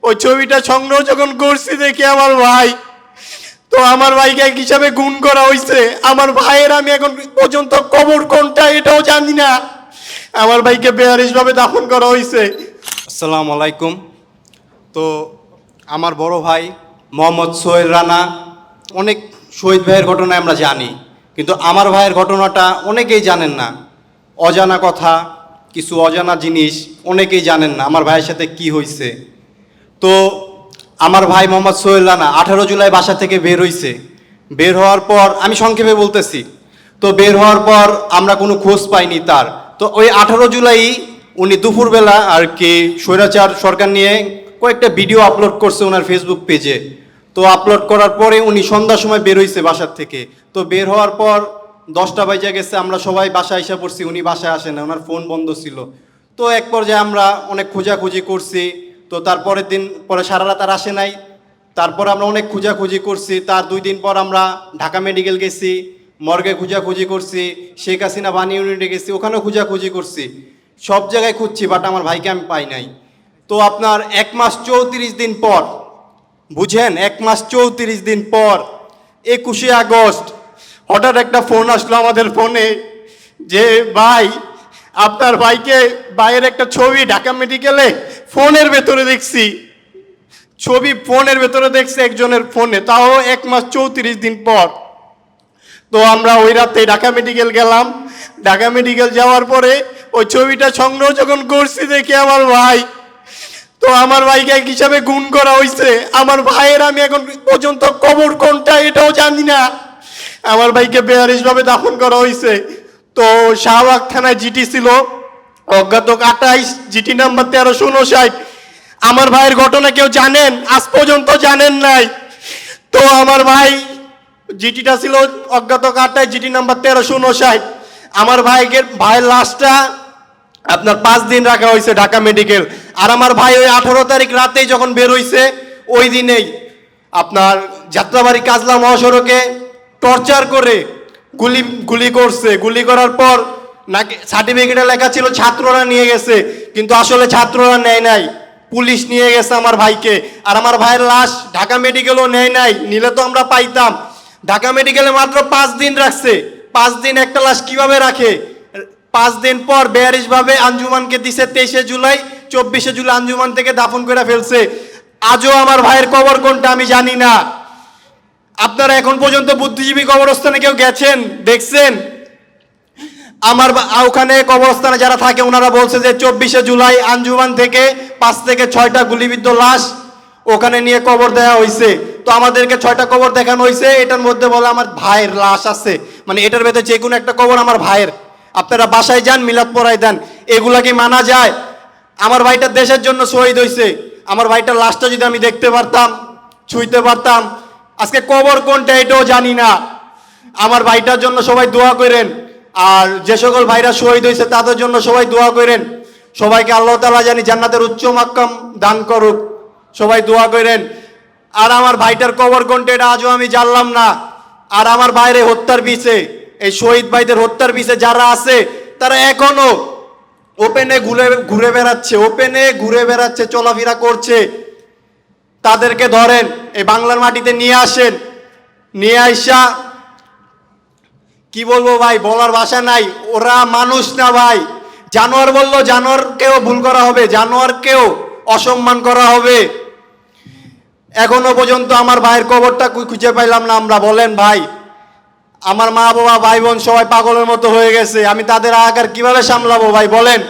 ওই ছবিটা সংগ্রহ যখন করছি দেখি আমার ভাই, তো আমার ভাইকে এক হিসাবে গুণ করা হয়েছে। আমার ভাইয়ের আমি এখন পর্যন্ত কবর কোনটা এটাও জানি না। আমার ভাইকে বেয়ারিশভাবে দাফন করা হয়েছে। আসসালামু আলাইকুম। তো আমার বড় ভাই মোহাম্মদ সোহেল রানা, অনেক শহীদ ভাইয়ের ঘটনা আমরা জানি, কিন্তু আমার ভাইয়ের ঘটনাটা অনেকেই জানেন না। অজানা কথা, কিছু অজানা জিনিস অনেকেই জানেন না আমার ভাইয়ের সাথে কি হয়েছে। তো আমার ভাই মোহাম্মদ সোহেল রানা 18 জুলাই বাসা থেকে বের হয়েছে। বের হওয়ার পর আমি সংক্ষেপে বলতেছি, তো বের হওয়ার পর আমরা কোনো খোঁজ পাইনি তার। তো ওই 18 জুলাই উনি দুপুরবেলা আর কি স্বৈরাচার সরকার নিয়ে কয়েকটা ভিডিও আপলোড করছে ওনার ফেসবুক পেজে। তো আপলোড করার পরে উনি সন্ধ্যার সময় বের হয়েছে বাসার থেকে। তো বের হওয়ার পর 10টা বাজে গেছে, আমরা সবাই বাসায় এসে পড়ছি, উনি বাসায় আসে না, ওনার ফোন বন্ধ ছিল। তো এক পর্যায়ে আমরা অনেক খোঁজাখুঁজি করছি। তো তারপরের দিন পরে সারা রাত আর আসে নাই। তারপর আমরা অনেক খোঁজাখুঁজি করছি। তার 2 দিন পর আমরা ঢাকা মেডিকেল গেছি, মর্গে খোঁজাখুঁজি করছি, শেখ হাসিনা বাণী ইউনিটে গেছি, ওখানেও খোঁজাখুঁজি করছি, সব জায়গায় খুঁজছি, বাট আমার ভাইকে আমি পাই নাই। তো আপনার 1 মাস 34 দিন পর, বুঝেন, 1 মাস 34 দিন পর 21শে আগস্ট হঠাৎ একটা ফোন আসলো আমাদের ফোনে যে ভাই, আপনার ভাইকে, ভাইয়ের একটা ছবি ঢাকা মেডিকেলে ফোনের ভেতরে দেখছি, ছবি ফোনের ভেতরে দেখছে একজনের ফোনে, তাও 1 মাস 34 দিন পর। তো আমরা ওই রাতে ঢাকা মেডিকেল গেলাম। ঢাকা মেডিকেল যাওয়ার পরে ওই ছবিটা সংগ্রহ যখন করছি দেখি আমার ভাই, তো আমার ভাইকে এক হিসাবে গুণ করা হয়েছে। আমার ভাইয়ের আমি এখন পর্যন্ত কবর কোনটা এটাও জানি না। আমার ভাইকে বেয়ারিশভাবে দাফন করা হয়েছে। তো শাহবাগ থানায় জিটি ছিল, অজ্ঞাত 28, জিটি নাম্বার 1359। আমার ভাইয়ের ঘটনা কেউ জানেন? আজ পর্যন্ত জানেন নাই। তো আমার ভাই, জিটিটা ছিল অজ্ঞাত 28, জিটি নাম্বার 1359। আমার ভাইয়ের লাশটা আপনার 5 দিন রাখা হয়েছে ঢাকা মেডিকেল। আর আমার ভাই ওই 18 তারিখ রাতেই যখন বের হয়েছে, ওই দিনেই আপনার যাত্রাবাড়ি কাজলা মহাসড়কে টর্চার করে গুলি করছে। গুলি করার পর নাকি সার্টিফিকেটে লেখা ছিল ছাত্ররা নিয়ে গেছে, কিন্তু আসলে ছাত্ররা নেয় নাই, পুলিশ নিয়ে গেছে আমার ভাইকে। আর আমার ভাইয়ের লাশ ঢাকা মেডিকেলও নেয় নাই, নিলে তো আমরা পাইতাম। ঢাকা মেডিকেলে মাত্র 5 দিন রাখছে। 5 দিন একটা লাশ কিভাবে রাখে? 5 দিন পর বেয়ারিশভাবে আঞ্জুমানকে দিছে 23শে জুলাই, 24শে জুলাই আঞ্জুমান থেকে দাফন করে ফেলছে। আজও আমার ভাইয়ের কবর কোনটা আমি জানি না। আপনারা এখন পর্যন্ত বুদ্ধিজীবী কবরস্থানে কেউ গেছেন, দেখছেন? আমার ওখানে কবরস্থানে যারা থাকে ওনারা বলছে যে 24শে জুলাই আঞ্জুমান থেকে 5 থেকে 6টা গুলিবিদ্ধ লাশ ওখানে নিয়ে কবর দেওয়া হয়েছে। তো আমাদেরকে 6টা কবর দেখানো হয়েছে, এটার মধ্যে বলে আমার ভাইয়ের লাশ আছে, মানে এটার ভেতরে যে কোনো একটা কবর আমার ভাইয়ের। আপনারা বাসায় যান, মিলাদ পড়ায় দেন, এগুলা কি মানা যায়? আমার ভাইটা দেশের জন্য শহীদ হয়েছে। আমার ভাইটার লাশটা যদি আমি দেখতে পারতাম, ছুঁইতে পারতাম, আজকে কবর কোনটা এটাও জানি না। আমার ভাইটার জন্য সবাই দোয়া করেন। আর যে সকল ভাইরা শহীদ হয়েছে তাদের জন্য সবাই দোয়া করেন। সবাইকে আল্লাহ তাআলা জানি জান্নাতের উচ্চ মাকাম দান করুক, সবাই দোয়া করেন। আর আমার ভাইটার কবর কোনটা এটা আজও আমি জানলাম না। আর আমার ভাইরে হত্যার পিছে, এই শহীদ ভাইদের হত্যার পিছে যারা আছে তারা এখনো ওপেনে ঘুরে বেড়াচ্ছে, ওপেনে ঘুরে বেড়াচ্ছে, চলাফেরা করছে। তাদেরকে ধরেন, এই বাংলার মাটিতে নিয়ে আসেন, নিয়ে আইসা কি বলবো ভাই, বলার ভাষা নাই। ওরা মানুষ না ভাই, জানোয়ার বললো জানোয়ারকেও ভুল করা হবে, জানোয়ারকেও অসম্মান করা হবে। এখনো পর্যন্ত আমার ভাইয়ের কবরটা খুঁজে পাইলাম না আমরা। বলেন ভাই, আমার মা বাবা ভাই বোন সবাই পাগলের মতো হয়ে গেছে, আমি তাদের আকার কিভাবে সামলাবো ভাই বলেন?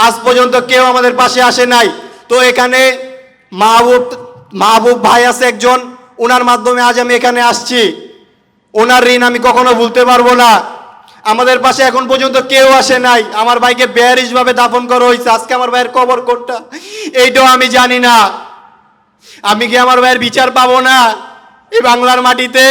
আজ পর্যন্ত কেউ আমাদের পাশে আসে নাই। তো এখানে মাহবুব ভাই আছে একজন, ওনার মাধ্যমে আজ আমি এখানে আসছি। ওনার ঋণ আমি কখনো ভুলতে পারবো না। আমাদের পাশে এখন পর্যন্ত কেউ আসে নাই। আমার ভাইকে বেয়ারিশভাবে দাফন করা হয়েছে। আজকে আমার ভাইয়ের কবর কোনটা এইটাও আমি জানি না। আমি কি আমার ভাইয়ের বিচার পাবো না এই বাংলার মাটিতে?